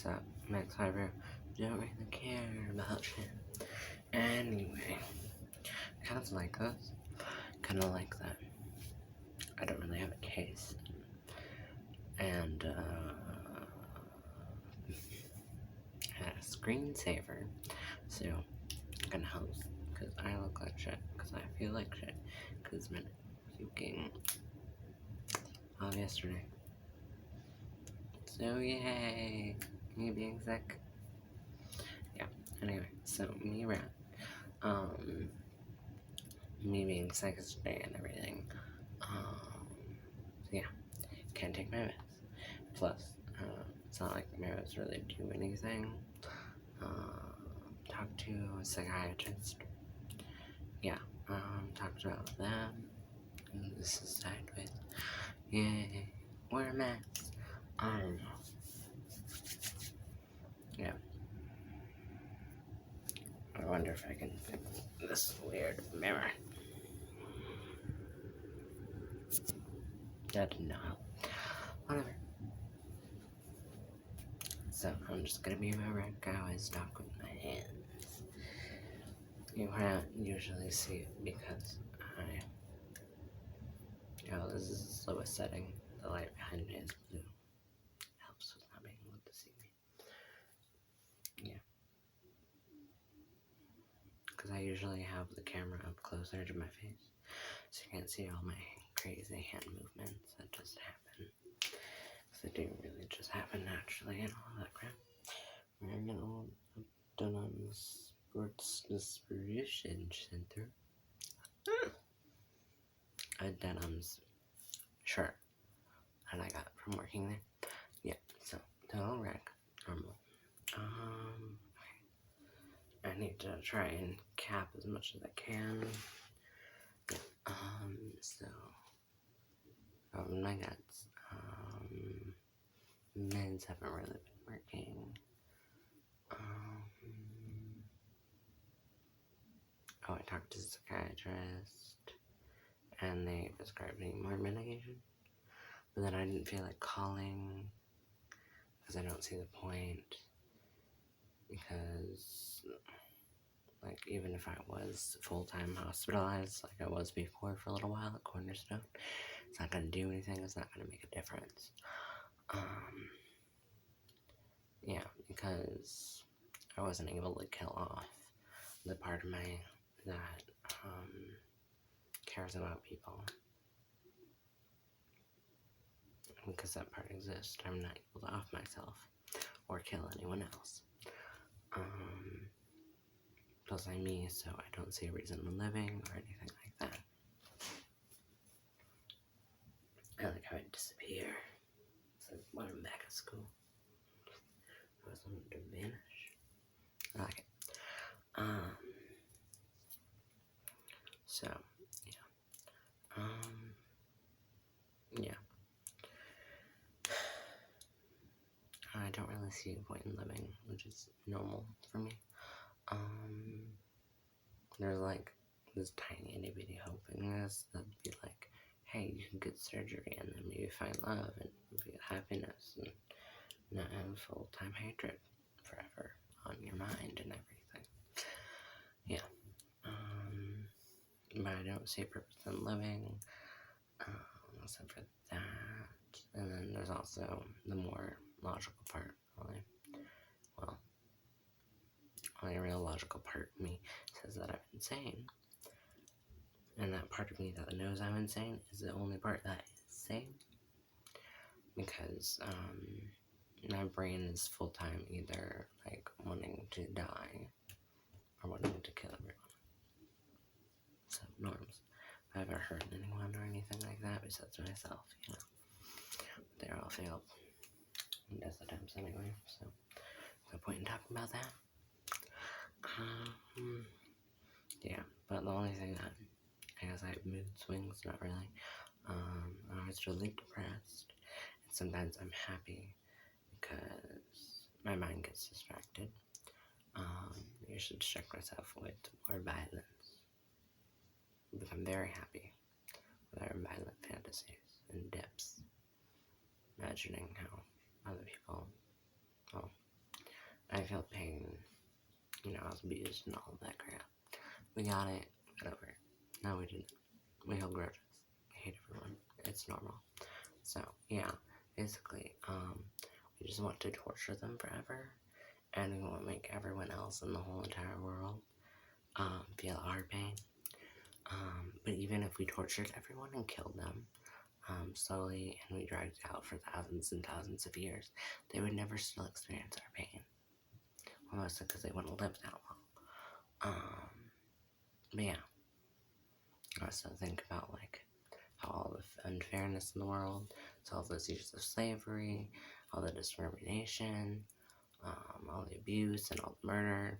what's up? Max Hyper. Don't really care about shit. Anyway, kind of like this. Kind of like that. I don't really have a case. And, had a screensaver. So, I'm gonna host. Because I look like shit. Because I feel like shit. Because I've been puking all yesterday. So, yay! Me being sick. Yeah, anyway, so me rat. Me being sick yesterday and everything. So yeah, can't take my meds. Plus, it's not like my meds really do anything. Talked to a psychiatrist. Yeah, talked about them. And this is sideways. Yay, wear a mask. I don't know. Yeah. I wonder if I can fix this weird mirror. That did not help. Whatever. So, I'm just gonna be my wreck. I always talk with my hands. You can't usually see it because this is the slowest setting. The light behind me is blue. It helps with not being able to see me. Yeah. Because I usually have the camera up closer to my face, so you can't see all my crazy hand movements that just happen. Because they do really just happen naturally and all that crap. We're getting done on the Sports Distribution Center. A denim's shirt that I got from working there. Yeah, so total wreck, normal. Okay. I need to try and cap as much as I can. Yeah, so my guts. Meds haven't really been working. I talked to a psychiatrist, and they prescribed me more medication. But then I didn't feel like calling, because I don't see the point. Because, like, even if I was full-time hospitalized, like I was before for a little while at Cornerstone, it's not going to do anything, it's not going to make a difference. Yeah, because I wasn't able to kill off the part of me that, cares about people. Because that part exists, I'm not able to off myself, or kill anyone else. Plus I'm me, so I don't see a reason in living, or anything like that. I like how I disappear. It's like when I'm back at school. I was wanting to vanish. I like it. So, yeah. Yeah. I don't really see a point in living, which is normal for me. There's like this tiny itty bitty hope in this that'd be like, hey, you can get surgery and then maybe find love and maybe happiness and not have full-time hatred forever on your mind and everything. Yeah. But I don't see a purpose in living, except for that. And then there's also the more logical part, probably. Well, only a real logical part of me says that I'm insane. And that part of me that knows I'm insane is the only part that is sane. Because, my brain is full-time either, like, wanting to die or wanting to kill everyone. So, norms. If I've ever hurt anyone or anything like that besides myself, you know. They're all failed. Death attempts anyway, so no point in talking about that. Yeah, but the only thing that I guess I have mood swings, not really. I'm always really depressed, and sometimes I'm happy because my mind gets distracted. You should distract myself with more violence. I become very happy with our violent fantasies and depths, imagining how other people, well, I feel pain. You know, I was abused and all of that crap. We got it. Got over it. No, we didn't. We hold grudges. We hate everyone. It's normal. So, yeah. Basically, we just want to torture them forever. And we want to make everyone else in the whole entire world feel our pain. But even if we tortured everyone and killed them slowly, and we dragged it out for thousands and thousands of years, they would never still experience our pain. Well, mostly because they wouldn't live that long. But yeah. I also think about, like, how all the unfairness in the world, so all those years of slavery, all the discrimination, all the abuse and all the murder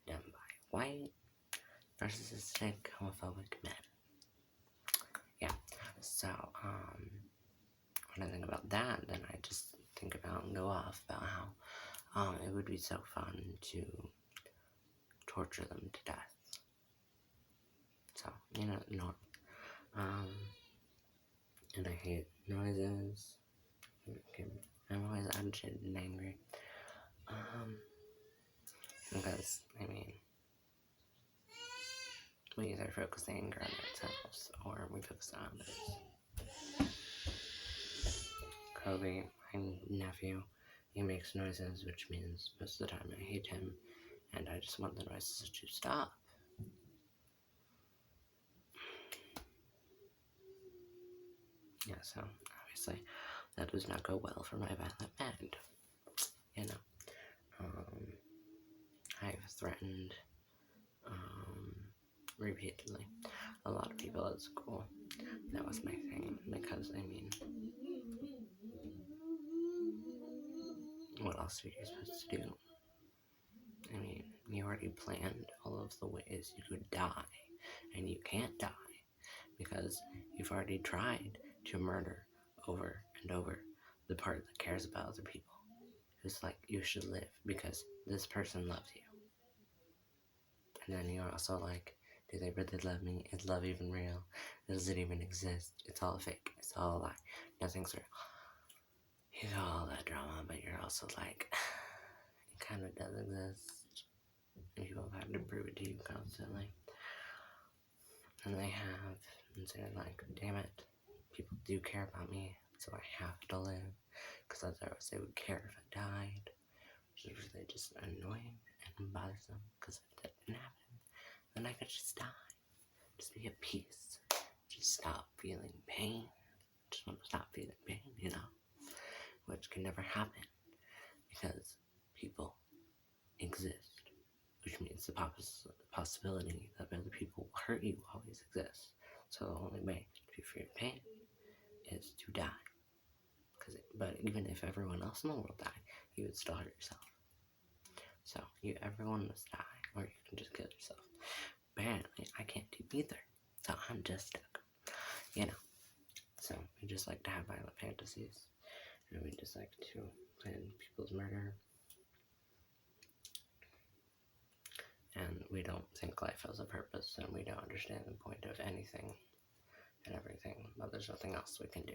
done by white, narcissistic, homophobic men. Yeah, so, when I think about that, then I just think about and go off about how it would be so fun to torture them to death. So, you know, and I hate noises. I'm always agitated and angry. Because, I mean, we either focus the anger on ourselves or we focus on others. Kobe, my nephew, he makes noises, which means most of the time I hate him, and I just want the noises to stop. Yeah, so, obviously, that does not go well for my violent mind. You know, I've threatened, repeatedly a lot of people at school. That was my thing, because, I mean, what else are you supposed to do? I mean, you already planned all of the ways you could die, and you can't die, because you've already tried to murder over and over the part that cares about other people. Who's like, you should live, because this person loves you. And then you're also like, do they really love me? Is love even real? Does it even exist? It's all fake. It's all a lie. Nothing's real. You got all that drama, but you're also like, it kind of does exist. And people have had to prove it to you constantly. And they have. And so you're like, damn it. People do care about me, so I have to live. Because otherwise they would care if I died. Which is really just annoying and bothersome. Because if that didn't happen, then I could just die. Just be at peace. Just stop feeling pain. Just want to stop feeling pain, you know? Which can never happen. Because people exist. Which means the possibility that other people will hurt you always exists. So the only way to be free of pain is to die. But even if everyone else in the world died, you would still hurt yourself. So everyone must die, or you can just kill yourself. Apparently, I can't do either, so I'm just stuck, you know. So we just like to have violent fantasies, and we just like to plan people's murder, and we don't think life has a purpose, and we don't understand the point of anything and everything, but there's nothing else we can do.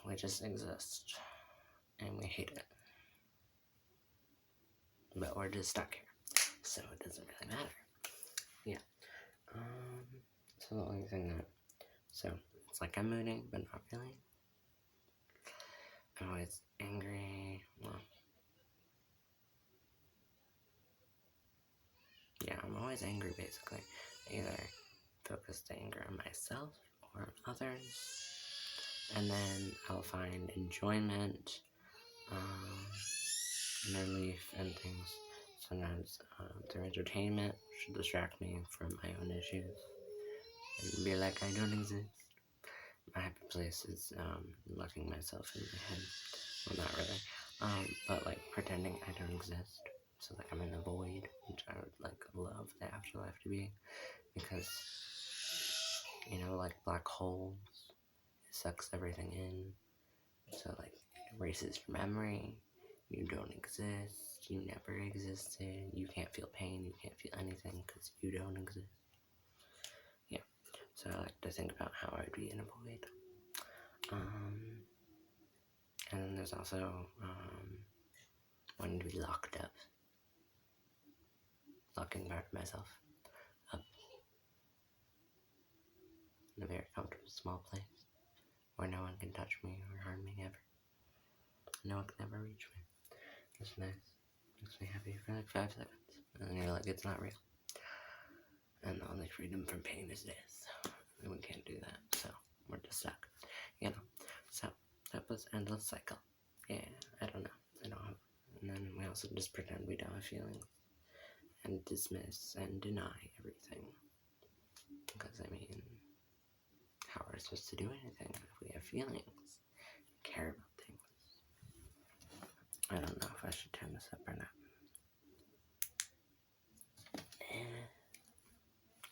We just exist, and we hate it. But we're just stuck here, so it doesn't really matter. Yeah. So the only thing that, so it's like I'm mooding, but not really. I'm always angry. Well, yeah, I'm always angry basically. Either focus the anger on myself or on others, and then I'll find enjoyment, and relief and things. Sometimes through entertainment should distract me from my own issues and be like, I don't exist. My happy place is locking myself in my head. Well, not really. But like pretending I don't exist. So like I'm in the void, which I would like love the afterlife to be. Because, you know, like black holes, it sucks everything in. So like it erases your memory. You don't exist. You never existed. You can't feel pain. You can't feel anything because you don't exist. Yeah. So I like to think about how I'd be in a void. And then there's also wanting to be locked up. Locking myself up in a very comfortable small place where no one can touch me or harm me ever. No one can ever reach me. It's nice. Makes me happy for like 5 seconds. And then you're like, it's not real. And the only freedom from pain is death. And we can't do that, so we're just stuck. You know. So that was endless cycle. Yeah, I don't know. And then we also just pretend we don't have feelings. And dismiss and deny everything. Because, I mean, how are we supposed to do anything if we have feelings? Care about things? I don't know if I should turn this up or not.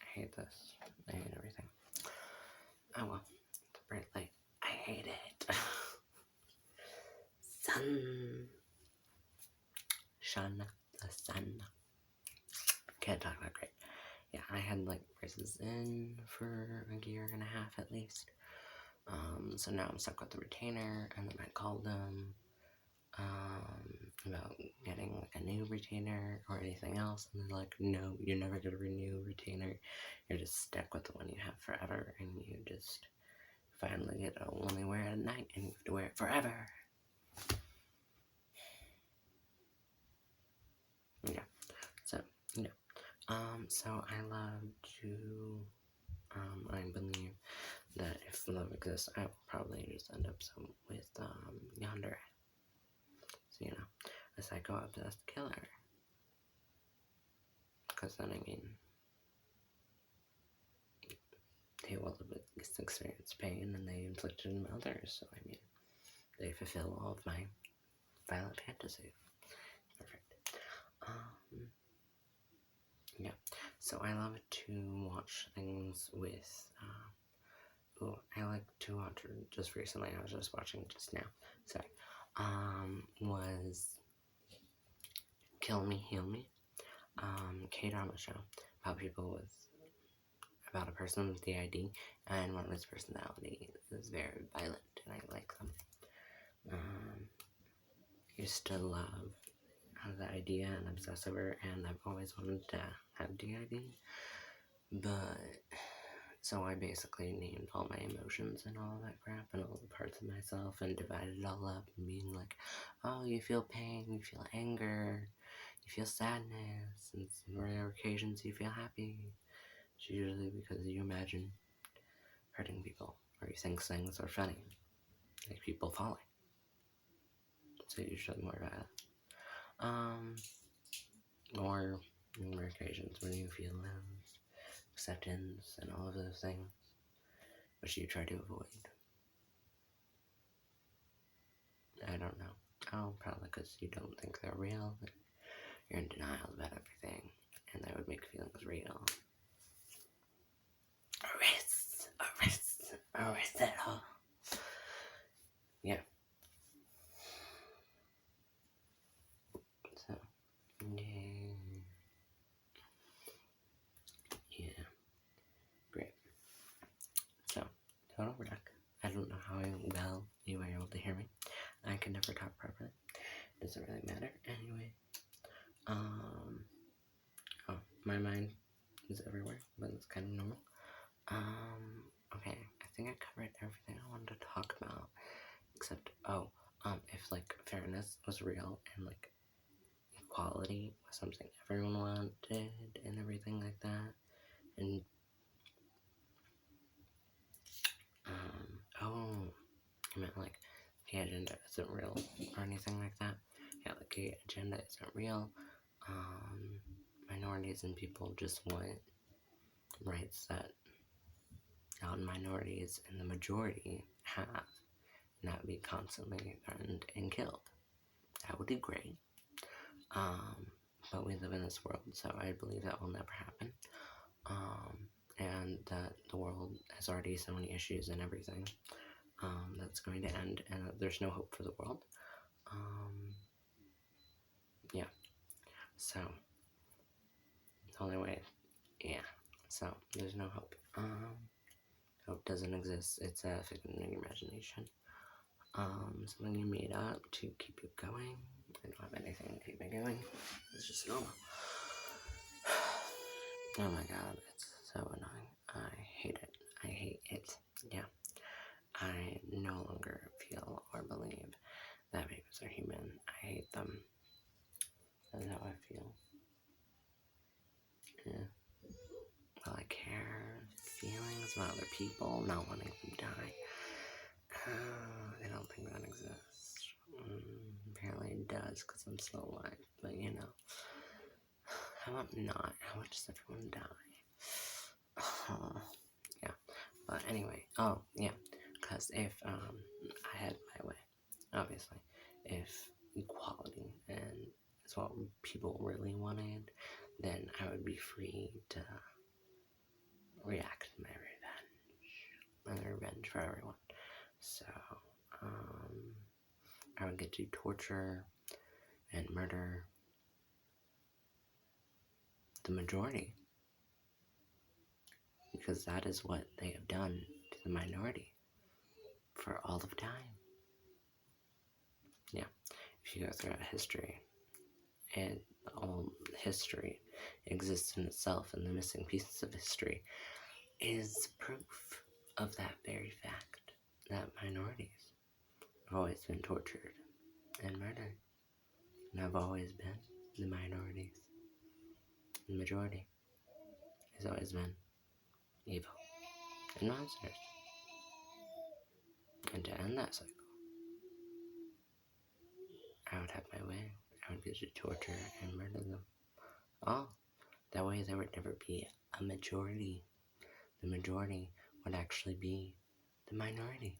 I hate this. I hate everything. Oh well. It's a bright light. I hate it. Sun. Shun. The sun. Can't talk that great. Yeah, I had like braces in for a year and a half at least. So now I'm stuck with the retainer, and then I called them about getting like a new retainer or anything else, and they're like, no, you're never gonna renew a retainer. You're just stuck with the one you have forever, and you just finally get to only wear it at night, and you have to wear it forever. Yeah. So so I love to I believe that if love exists, I will probably just end up with Yonder. So, you know, a psycho-obsessed killer. Because then, I mean, they will experience pain and they inflict it on others. So, I mean, they fulfill all of my violent fantasies. Perfect. Yeah. So I love to watch things with, I like to watch, just recently, I was just watching just now, sorry, was Kill Me, Heal Me, K-drama show about a person with DID, and one of his personality is very violent, and I like them. Used to love the idea and obsess over, and I've always wanted to have DID, but so I basically named all my emotions and all that crap and all the parts of myself and divided it all up and being like, oh, you feel pain, you feel anger, you feel sadness, and some rare occasions you feel happy. It's usually because you imagine hurting people or you think things are funny, like people falling. So usually more violent. Or rare occasions when you feel love, acceptance, and all of those things, which you try to avoid. I don't know. Oh, probably because you don't think they're real. You're in denial about everything, and that would make feelings real. Erase it all. Yeah. So, yeah. Great. So, total wreck. I don't know how well you were able to hear me. I can never talk properly. Doesn't really matter. Anyway. My mind is everywhere, but it's kind of normal. Okay, I think I covered everything I wanted to talk about, except, if, like, fairness was real, and, like, equality was something everyone wanted, and everything like that, and, I meant, like, the agenda isn't real, or anything like that. Yeah, like, the agenda isn't real. Minorities and people just want rights that non-minorities and the majority have, not be constantly threatened and killed. That would be great. But we live in this world, so I believe that will never happen. And that the world has already so many issues and everything, that's going to end, and that there's no hope for the world. Yeah. So, the only way, yeah. So, there's no hope. Hope doesn't exist. It's a figment of your imagination. something you made up to keep you going. I don't have anything to keep me going. It's just normal. Oh my god, it's so annoying. I hate it. I hate it. Yeah. I no longer feel or believe that babies are human. I hate them. That's how I feel. Yeah. Well, I care feelings about other people, not wanting them to die. I don't think that exists. Apparently it does, because I'm still alive. But, you know. How about not? How about just everyone die? Yeah. But anyway. Oh, yeah. Because if I had my way, obviously, if equality and is what people really wanted, then I would be free to react my revenge for everyone. So, I would get to torture and murder the majority, because that is what they have done to the minority for all of time. Yeah, if you go throughout history, and all history exists in itself, and the missing pieces of history is proof of that very fact, that minorities have always been tortured and murdered, and have always been the minorities. The majority has always been evil and monsters. And to end that cycle, I would have my way. I would get to torture and murder them all. That way there would never be a majority. The majority would actually be the minority,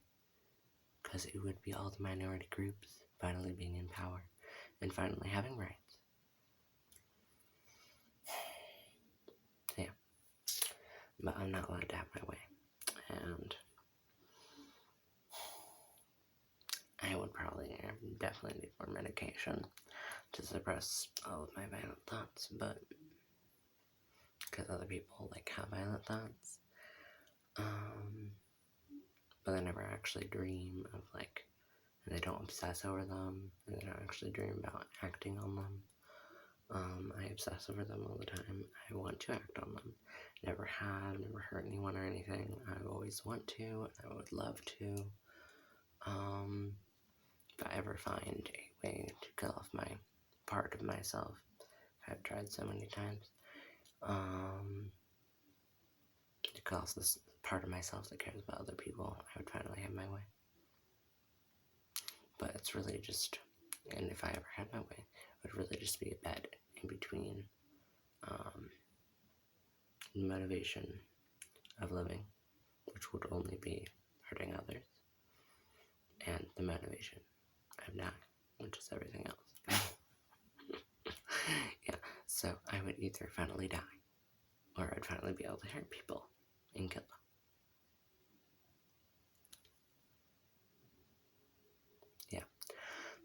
because it would be all the minority groups finally being in power and finally having rights. Yeah. But I'm not allowed to have my way. And I would definitely need more medication to suppress all of my violent thoughts, but because other people have violent thoughts, but they never actually dream of and they don't obsess over them, and they don't actually dream about acting on them. I obsess over them all the time. I want to act on them. Never have, never hurt anyone or anything. I always want to, and I would love to. If I ever find a way to kill off my part of myself, I've tried so many times, to kill off this part of myself that cares about other people, I would finally have my way. But it's really just, and if I ever had my way, it would really just be a bet in between the motivation of living, which would only be hurting others, and the motivation of dying, which is everything else. Yeah, so I would either finally die, or I'd finally be able to hurt people and kill them. Yeah,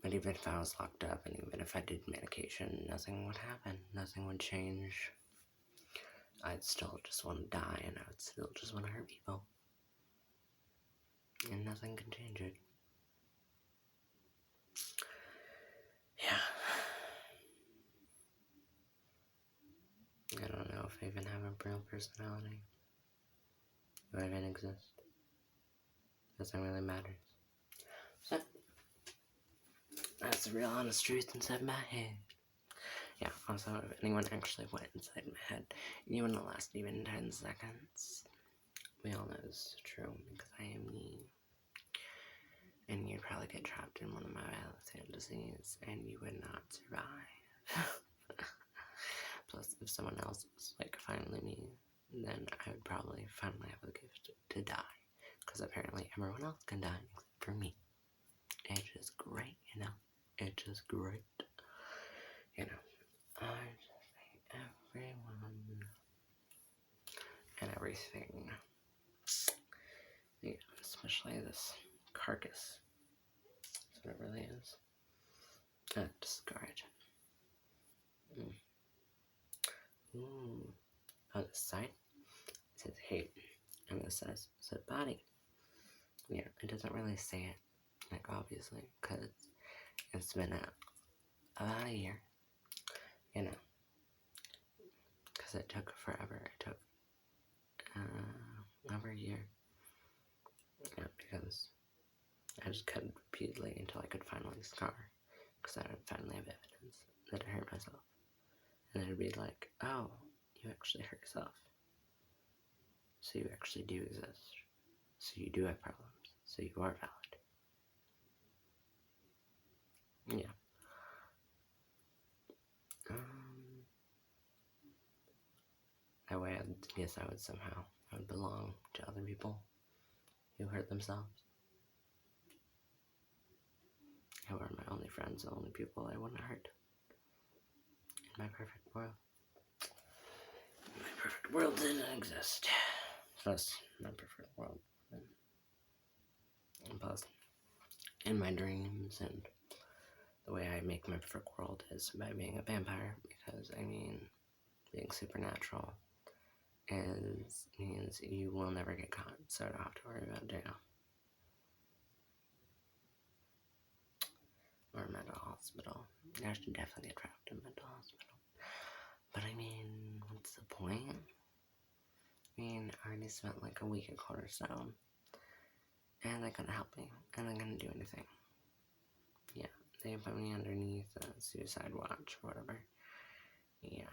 but even if I was locked up, and even if I did medication, nothing would happen, nothing would change. I'd still just want to die, and I would still just want to hurt people. And nothing can change it. Yeah. I don't know if I even have a real personality. Do I even exist? Nothing really matters. So, that's the real honest truth inside my head. Yeah, also, if anyone actually went inside my head, even the last even 10 seconds, we all know this is true, because I am me. And you'd probably get trapped in one of my violent fantasies, and you would not survive. Plus, if someone else was, finally me, then I would probably finally have the gift to die. Because apparently everyone else can die except for me. It's just great, you know? It's just great. You know, I just hate everyone. And everything. Yeah, especially this carcass. That's what it really is. Discard. Ooh. On this side, it says hate. And this says body. Yeah, it doesn't really say it Like, obviously, because it's been about a year, you know, because it took forever. It took over a year, because I just cut repeatedly until I could finally scar, because I would finally have evidence that I hurt myself. And then it'd be like, oh, you actually hurt yourself. So you actually do exist. So you do have problems. So you are valid. Yeah. That way, I guess I would belong to other people who hurt themselves. Who are my only friends, the only people I wouldn't hurt. In my perfect world. My perfect world didn't exist. Plus, my perfect world. And plus, in my dreams, and the way I make my perfect world is by being a vampire, because, I mean, being supernatural means you will never get caught, so I don't have to worry about jail. Or a mental hospital. I should definitely get trapped in a mental hospital. But I mean, what's the point? I mean, I already spent like a week at Cornerstone. And they couldn't help me. And they couldn't do anything. Yeah, they put me underneath a suicide watch or whatever. Yeah.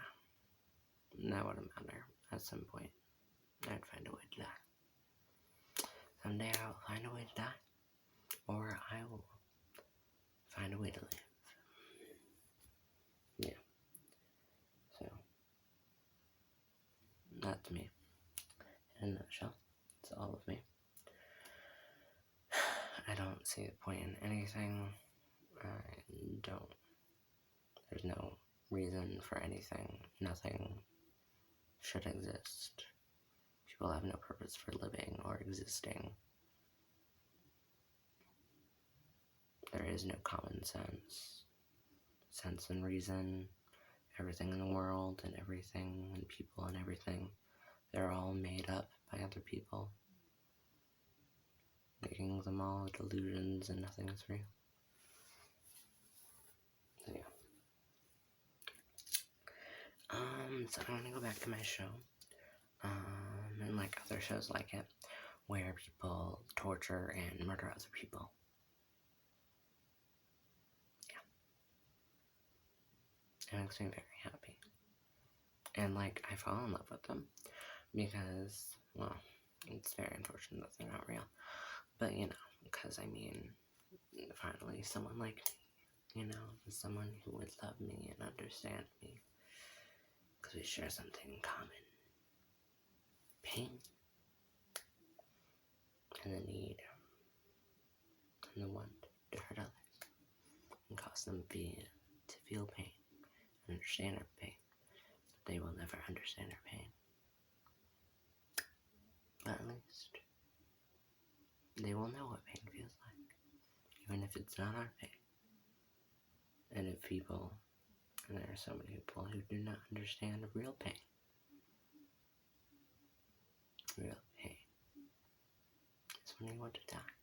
That wouldn't matter at some point. I'd find a way to die. Someday I'll find a way to die. Or I will find a way to live. Yeah. So, that's me. In a nutshell. It's all of me. I don't see the point in anything. There's no reason for anything. Nothing should exist. People have no purpose for living or existing. There is no common sense and reason. Everything in the world and everything and people and everything, they're all made up by other people, making them all delusions and nothing is real. So yeah. So I'm gonna go back to my show. And like other shows like it, where people torture and murder other people. Yeah. It makes me very happy. And like, I fall in love with them. Because, well, it's very unfortunate that they're not real. But, you know, because, I mean, finally someone like me, you know, someone who would love me and understand me. Because we share something in common. Pain. And the need. And the want to hurt others. And cause them to feel pain. And understand our pain. But they will never understand our pain. But at least they will know what pain feels like. Even if it's not our pain. And if and there are so many people who do not understand real pain. Real pain is when you want to die.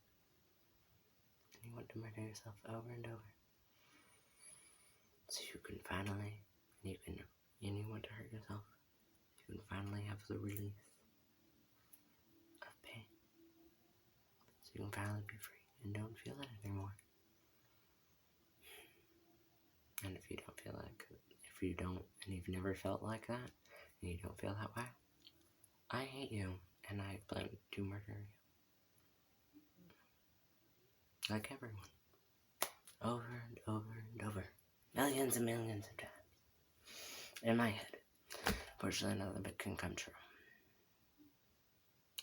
And you want to murder yourself over and over. So you can finally, and you want to hurt yourself. You can finally have the release of pain. So you can finally be free and don't feel it anymore. And if you don't feel like, and you've never felt like that, and you don't feel that way, I hate you, and I plan to murder you. Like everyone. Over and over and over. Millions and millions of times. In my head. Fortunately, none of it can come true.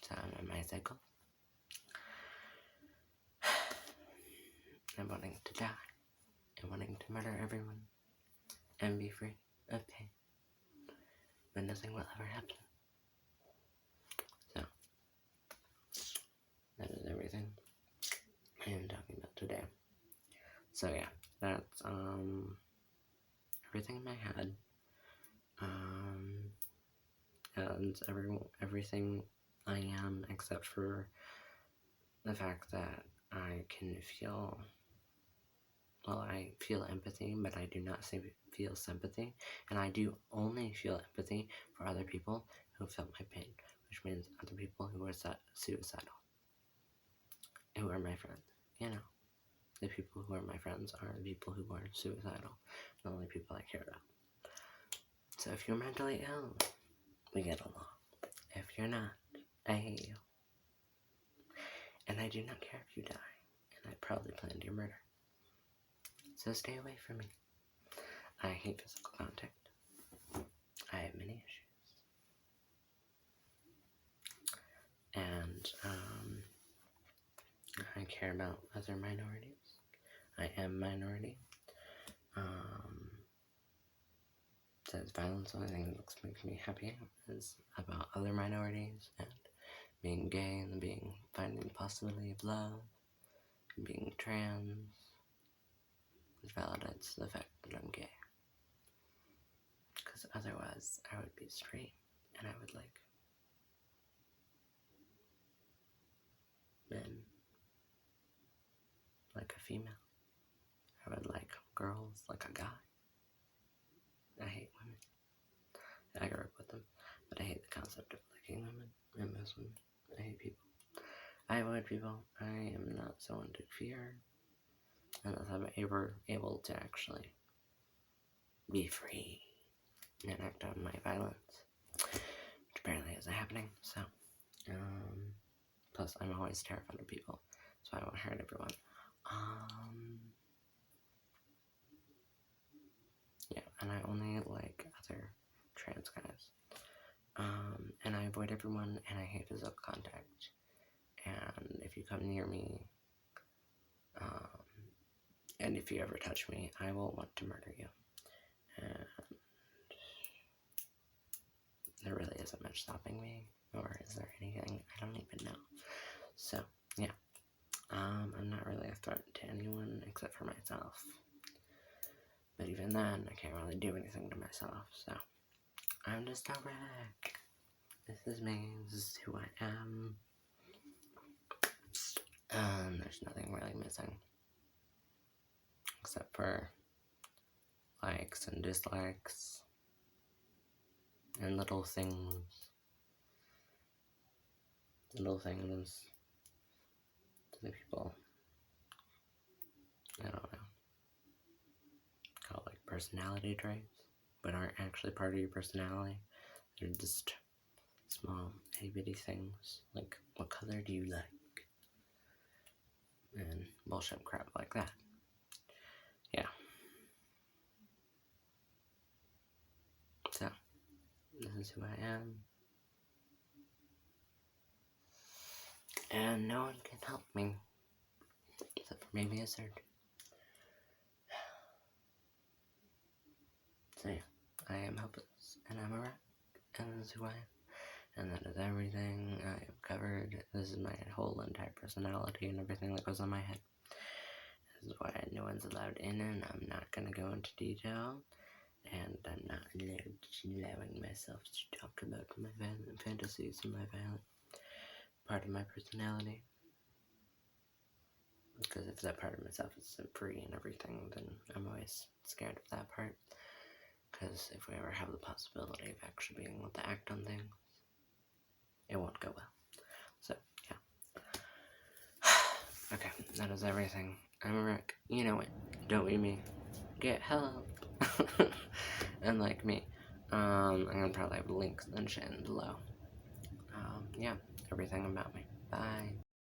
So I'm on my cycle. I'm wanting to die. And wanting to murder everyone. And be free of pain. But nothing will ever happen. So, that is everything I am talking about today. So yeah, that's everything in my head. And everything I am, except for the fact that I can feel, well, I feel empathy, but I do not feel sympathy, and I do only feel empathy for other people who felt my pain, which means other people who are suicidal, who are my friends, you know. The people who are my friends are the people who are suicidal, the only people I care about. So if you're mentally ill, we get along. If you're not, I hate you. And I do not care if you die, and I probably planned your murder. So stay away from me. I hate physical contact. I have many issues. And, I care about other minorities. I am minority. Says violence, the only thing that makes me happy is about other minorities, and being gay, and finding the possibility of love, and being trans, which validates the fact that I'm gay. Because otherwise, I would be straight, and I would like men, like a female. I would like girls like a guy. I hate women. I grew up with them, but I hate the concept of liking women and most women. I hate people. I avoid people. I am not someone to fear, unless I'm ever able to actually be free and act on my violence, which apparently isn't happening. So, plus I'm always terrified of people, so I won't hurt everyone. Yeah, and I only like other trans guys. And I avoid everyone, and I hate physical contact. And if you come near me, and if you ever touch me, I will want to murder you. And there really isn't much stopping me, or is there anything? I don't even know. So, yeah. I'm not really a threat to anyone except for myself. But even then, I can't really do anything to myself, so I'm just a wreck. This is me, this is who I am. There's nothing really missing. Except for likes and dislikes. And little things. Little things to the people, I don't know, call like personality traits, but aren't actually part of your personality. They're just small, itty-bitty things, like, what color do you like? And bullshit crap like that. Yeah. So, this is who I am. And no one can help me. Except for maybe a surgeon. So yeah, I am helpless, and I'm a wreck, and this is who I am. And that is everything I have covered. This is my whole entire personality and everything that goes on my head. This is why no one's allowed in, and I'm not going to go into detail. And I'm not allowing myself to talk about my violent fantasies and my violent part of my personality. Because if that part of myself is free and everything, then I'm always scared of that part. Because if we ever have the possibility of actually being able to act on things, it won't go well. So, yeah. Okay, that is everything. I'm a wreck. You know it. Don't be me. Get help. And like me. I'm gonna probably have links and shit below. Yeah, everything about me. Bye.